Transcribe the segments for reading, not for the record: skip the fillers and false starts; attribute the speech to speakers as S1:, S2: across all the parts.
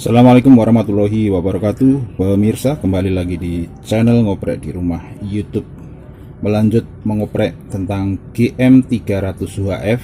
S1: Assalamualaikum warahmatullahi wabarakatuh. Pemirsa, kembali lagi di channel Ngoprek di Rumah YouTube. Melanjut mengoprek tentang GM300HF.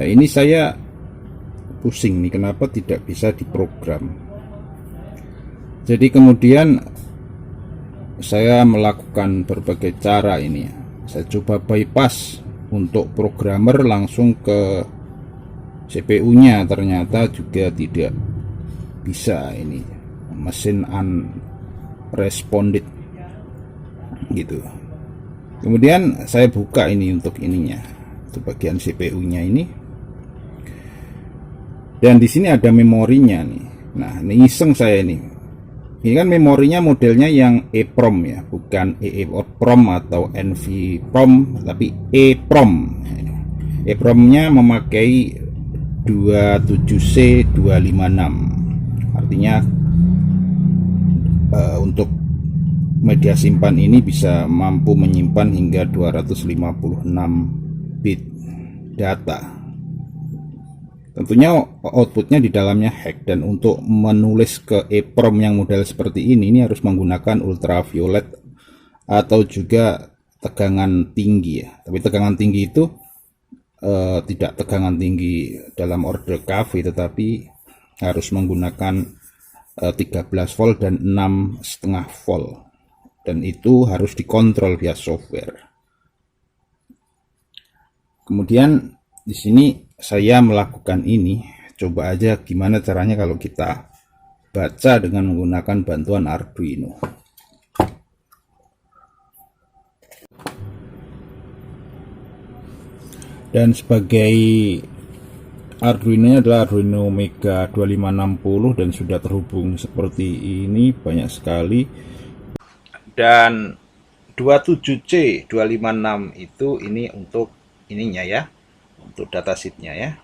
S1: Ini saya pusing nih, kenapa tidak bisa diprogram. Jadi kemudian saya melakukan berbagai cara ini. Saya coba bypass untuk programmer langsung ke CPU-nya, ternyata juga tidak bisa. Ini mesin unresponded gitu. Kemudian saya buka ini untuk ininya, untuk bagian CPU-nya ini, dan di sini ada memorinya nih. Nah, ini iseng saya ini kan memorinya modelnya yang EEPROM ya, bukan EEPROM atau NVPROM, tapi EEPROM. EEPROM-nya memakai 27C256. Artinya untuk media simpan ini bisa mampu menyimpan hingga 256 bit data. Tentunya outputnya di dalamnya hack, dan untuk menulis ke EEPROM yang model seperti ini harus menggunakan ultraviolet atau juga tegangan tinggi ya. Tapi tegangan tinggi itu tidak tegangan tinggi dalam order KV, tetapi harus menggunakan 13 volt dan 6,5 volt, dan itu harus dikontrol via software. Kemudian di sini saya melakukan ini, coba aja gimana caranya kalau kita baca dengan menggunakan bantuan Arduino. Dan sebagai Arduino adalah Arduino Mega 2560 dan sudah terhubung seperti ini, banyak sekali. Dan 27C256 itu ini untuk ininya ya, untuk datasheetnya ya.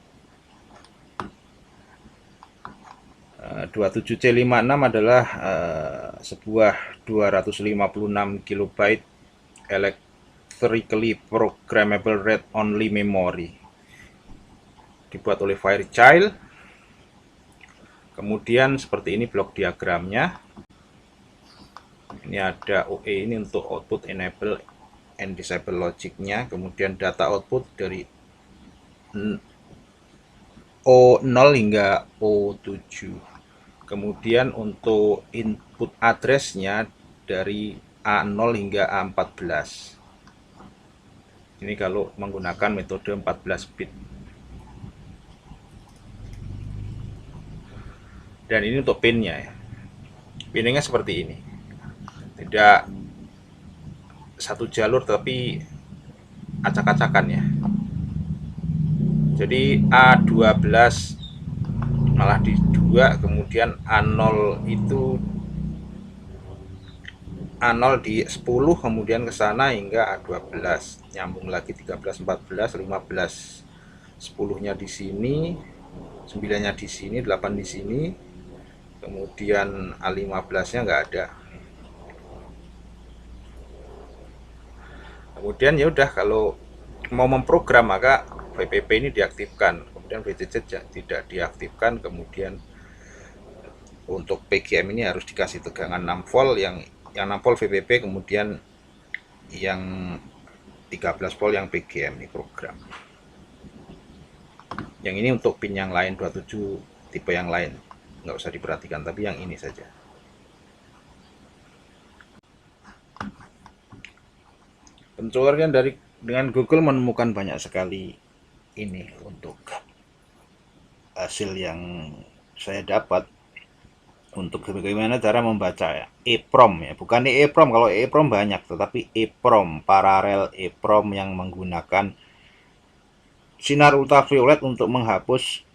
S1: 27C56 adalah sebuah 256 KB electrically programmable read only memory, dibuat oleh Fairchild. Kemudian seperti ini blok diagramnya. Ini ada OE ini untuk output enable and disable logicnya. Kemudian data output dari O0 hingga O7. Kemudian untuk input addressnya dari A0 hingga A14. Ini kalau menggunakan metode 14 bit. Dan ini untuk pinnya ya. Pinnya seperti ini. Tidak satu jalur tapi acak-acakan ya. Jadi A12 malah di 2, kemudian A0 itu A0 di 10, kemudian ke sana hingga A12, nyambung lagi 13, 14, 15, 10-nya di sini, 9-nya di sini, 8 di sini, kemudian A15-nya nggak ada. Kemudian ya udah, kalau mau memprogram maka VPP ini diaktifkan, kemudian VCC tidak diaktifkan. Kemudian untuk PGM ini harus dikasih tegangan 6 volt, yang 6 volt VPP, kemudian yang 13 volt yang PGM ini program. Yang ini untuk pin yang lain, 27 tipe yang lain nggak usah diperhatikan, tapi yang ini saja. Pencarian dengan Google menemukan banyak sekali ini untuk hasil yang saya dapat untuk bagaimana cara membaca ya, EEPROM ya, bukan EEPROM. Kalau EEPROM banyak, tetapi EEPROM, paralel EEPROM yang menggunakan sinar ultraviolet untuk menghapus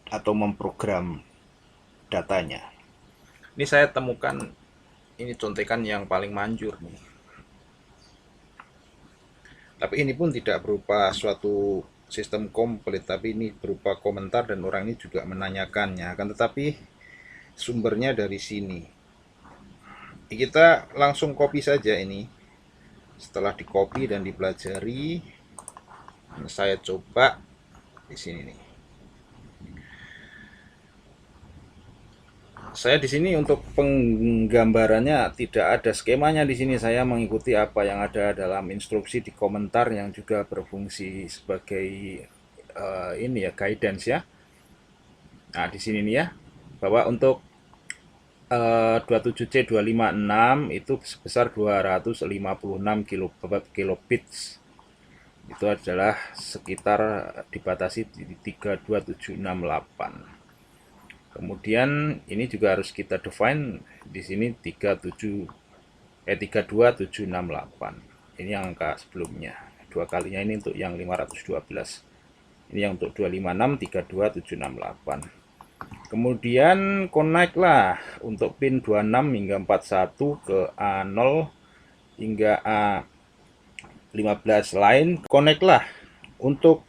S1: atau memprogram datanya. Ini saya temukan, ini contekan yang paling manjur nih. Tapi ini pun tidak berupa suatu sistem komplit, tapi ini berupa komentar dan orang ini juga menanyakannya. Akan tetapi sumbernya dari sini. Kita langsung copy saja ini. Setelah di copy dan dipelajari, saya coba di sini nih. Saya di sini untuk penggambarannya tidak ada skemanya di sini. Saya mengikuti apa yang ada dalam instruksi di komentar yang juga berfungsi sebagai ini ya, guidance ya. Nah, di sini nih ya, bahwa untuk 27C256 itu sebesar 256 kilobits. Itu adalah sekitar dibatasi di 32768. Kemudian ini juga harus kita define di sini 32768. Ini yang angka sebelumnya. Dua kalinya ini untuk yang 512. Ini yang untuk 256 32768. Kemudian connect lah untuk pin 26 hingga 41 ke A0 hingga A15 lain. Connect lah untuk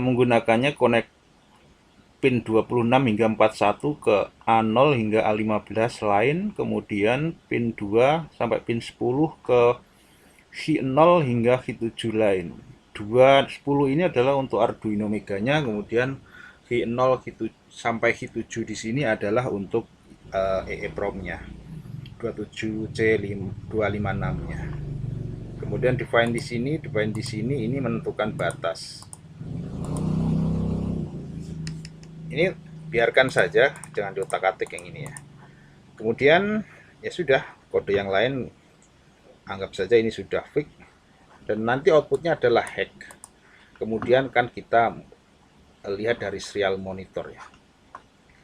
S1: menggunakannya connect pin 26 hingga 41 ke A0 hingga A15 lain, kemudian pin 2 sampai pin 10 ke Hi0 hingga Hi7 lain. 2 10 ini adalah untuk Arduino Meganya, kemudian Hi0 sampai Hi7 di sini adalah untuk EEPROM-nya 27C256-nya. Kemudian define di sini ini menentukan batas. Ini biarkan saja, jangan diotak-atik yang ini ya. Kemudian ya sudah, kode yang lain anggap saja ini sudah fix, dan nanti outputnya adalah hack. Kemudian kan kita lihat dari serial monitor ya.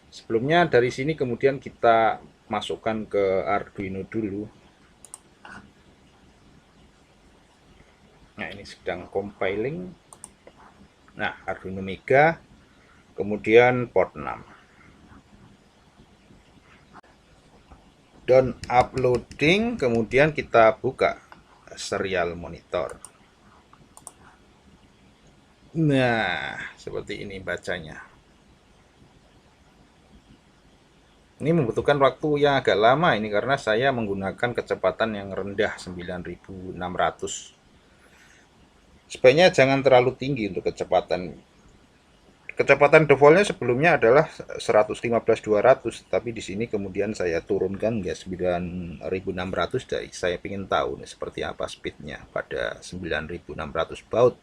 S1: Sebelumnya dari sini kemudian kita masukkan ke Arduino dulu. Nah, ini sedang compiling. Nah, Arduino Mega, kemudian port 6. Down uploading, kemudian kita buka serial monitor. Nah, seperti ini bacanya. Ini membutuhkan waktu yang agak lama ini karena saya menggunakan kecepatan yang rendah 9600. Sebaiknya jangan terlalu tinggi untuk kecepatan. Kecepatan defaultnya sebelumnya adalah 115-200, tapi di sini kemudian saya turunkan ya 9600. Jadi saya ingin tahu nih seperti apa speednya pada 9600 baud.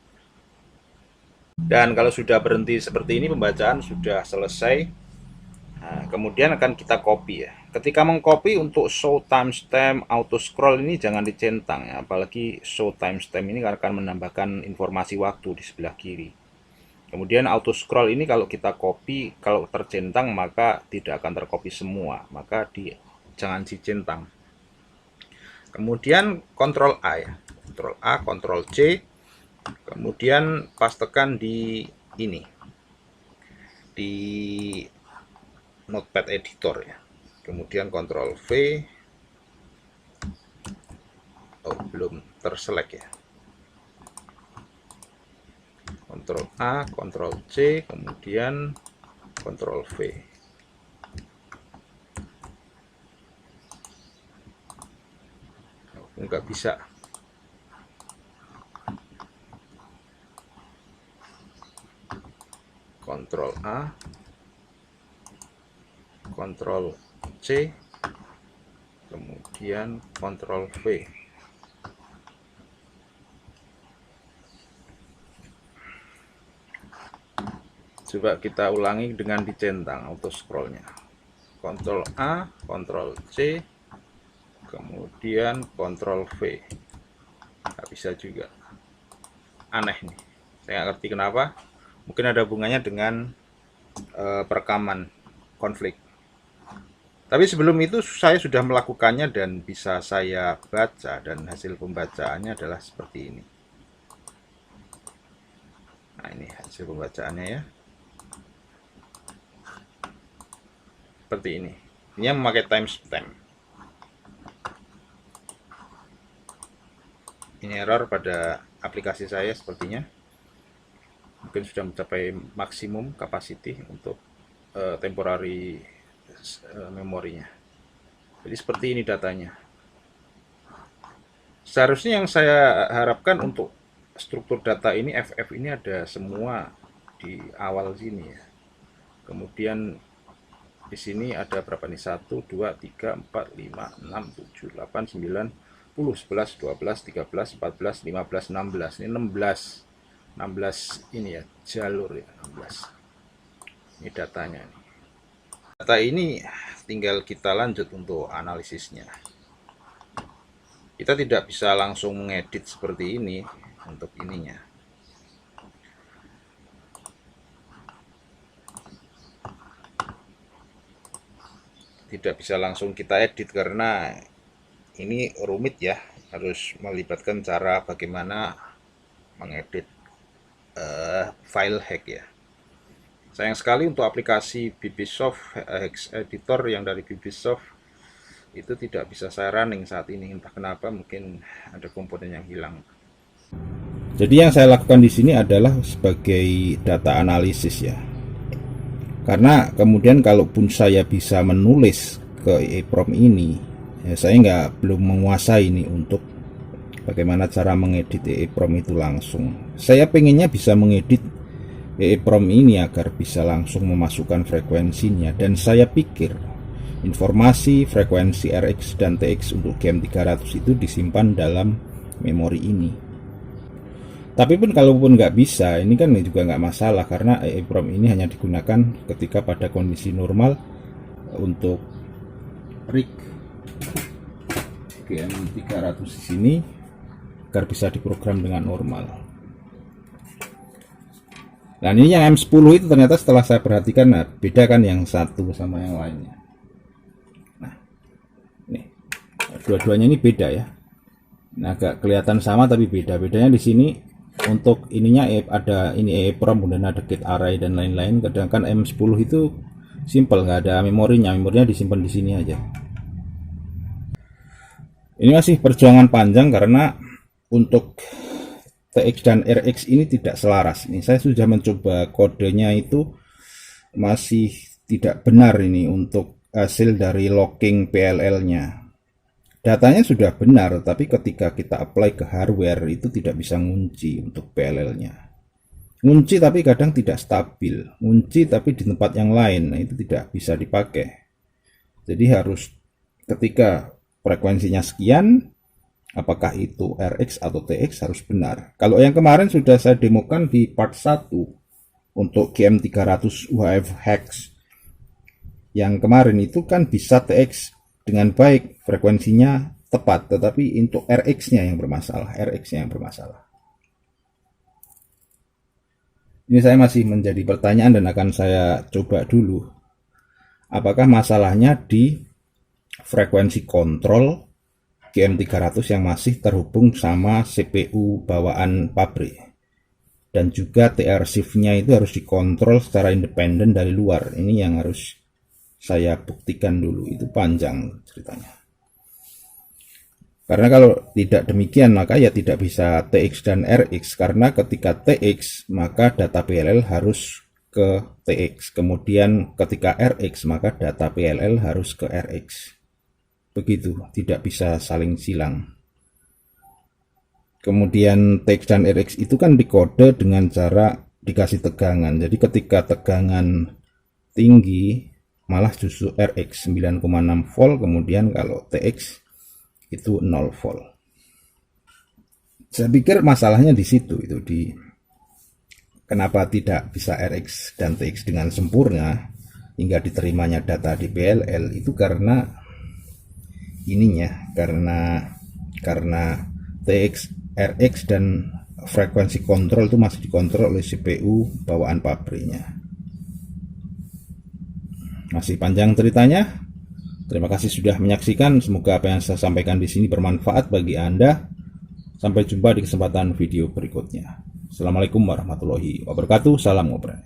S1: Dan kalau sudah berhenti seperti ini, pembacaan sudah selesai. Nah, kemudian akan kita copy ya. Ketika mengcopy untuk show timestamp auto scroll ini jangan dicentang ya, apalagi show timestamp ini akan menambahkan informasi waktu di sebelah kiri. Kemudian auto scroll ini kalau kita copy, kalau tercentang maka tidak akan tercopy semua, maka jangan dicentang. Kemudian Ctrl A ya, Ctrl A, Ctrl C, kemudian pastekan di ini, di notepad editor ya. Kemudian Ctrl V, oh belum terselect ya. Ctrl A, Ctrl C, kemudian Ctrl V. Nggak bisa. Ctrl A, Ctrl C, kemudian Ctrl V. Coba kita ulangi dengan dicentang auto scrollnya. Ctrl A, Ctrl C, kemudian Ctrl V. Nggak bisa juga. Aneh nih. Saya nggak ngerti kenapa. Mungkin ada hubungannya dengan perekaman konflik. Tapi sebelum itu saya sudah melakukannya dan bisa saya baca, dan hasil pembacaannya adalah seperti ini. Nah, ini hasil pembacaannya ya. Seperti ini. Ini memakai timestamp. Ini error pada aplikasi saya sepertinya. Mungkin sudah mencapai maksimum capacity untuk temporary memorinya. Jadi seperti ini datanya. Seharusnya yang saya harapkan untuk struktur data ini, FF ini ada semua di awal sini ya. Kemudian di sini ada berapa nih? 1, 2, 3, 4, 5, 6, 7, 8, 9, 10, 11, 12, 13, 14, 15, 16. Ini 16 ini ya, jalur ya, 16. Ini datanya nih. Data ini tinggal kita lanjut untuk analisisnya. Kita tidak bisa langsung mengedit seperti ini untuk ininya. Tidak bisa langsung kita edit karena ini rumit ya, harus melibatkan cara bagaimana mengedit file hack ya. Sayang sekali untuk aplikasi Bbsoft Hex Editor yang dari Bbsoft itu tidak bisa saya running saat ini, entah kenapa, mungkin ada komponen yang hilang. Jadi yang saya lakukan di sini adalah sebagai data analisis ya. Karena kemudian kalaupun saya bisa menulis ke EEPROM ini, ya saya belum menguasai ini untuk bagaimana cara mengedit EEPROM itu langsung. Saya pengennya bisa mengedit EEPROM ini agar bisa langsung memasukkan frekuensinya, dan saya pikir informasi frekuensi RX dan TX untuk GM300 itu disimpan dalam memori ini. Tapi pun kalaupun nggak bisa, ini kan juga nggak masalah karena EEPROM ini hanya digunakan ketika pada kondisi normal untuk rig GM300 di sini agar bisa diprogram dengan normal. Nah ini yang M10 itu ternyata setelah saya perhatikan, nah, beda kan yang satu sama yang lainnya. Nah ini dua-duanya ini beda ya. Nah agak kelihatan sama tapi beda. Bedanya di sini untuk ininya ada ini EEPROM, kemudian ada gate array dan lain-lain. Sedangkan M10 itu simple, nggak ada memorinya disimpan di sini aja. Ini masih perjuangan panjang karena untuk TX dan RX ini tidak selaras. Ini saya sudah mencoba kodenya, itu masih tidak benar ini untuk hasil dari locking PLL-nya. Datanya sudah benar, tapi ketika kita apply ke hardware itu tidak bisa ngunci untuk PLL-nya. Ngunci tapi kadang tidak stabil, ngunci tapi di tempat yang lain, nah itu tidak bisa dipakai. Jadi harus ketika frekuensinya sekian, apakah itu RX atau TX harus benar. Kalau yang kemarin sudah saya demokan di part 1 untuk GM300 UHF Hex, yang kemarin itu kan bisa TX dengan baik, frekuensinya tepat, tetapi untuk RX-nya yang bermasalah. Ini saya masih menjadi pertanyaan dan akan saya coba dulu. Apakah masalahnya di frekuensi kontrol GM300 yang masih terhubung sama CPU bawaan pabrik, dan juga TR shift-nya itu harus dikontrol secara independen dari luar. Ini yang harus saya buktikan dulu, itu panjang ceritanya. Karena kalau tidak demikian maka ya tidak bisa TX dan RX, karena ketika TX maka data PLL harus ke TX, kemudian ketika RX maka data PLL harus ke RX. Begitu, tidak bisa saling silang. Kemudian TX dan RX itu kan dikode dengan cara dikasih tegangan. Jadi ketika tegangan tinggi malah justru RX 9,6 volt, kemudian kalau TX itu 0 volt. Saya pikir masalahnya di situ, itu di kenapa tidak bisa RX dan TX dengan sempurna hingga diterimanya data di PLL, itu karena ininya, karena TX, RX dan frekuensi kontrol itu masih dikontrol oleh CPU bawaan pabriknya. Masih panjang ceritanya. Terima kasih sudah menyaksikan. Semoga apa yang saya sampaikan di sini bermanfaat bagi Anda. Sampai jumpa di kesempatan video berikutnya. Assalamualaikum warahmatullahi wabarakatuh. Salam ngobrol.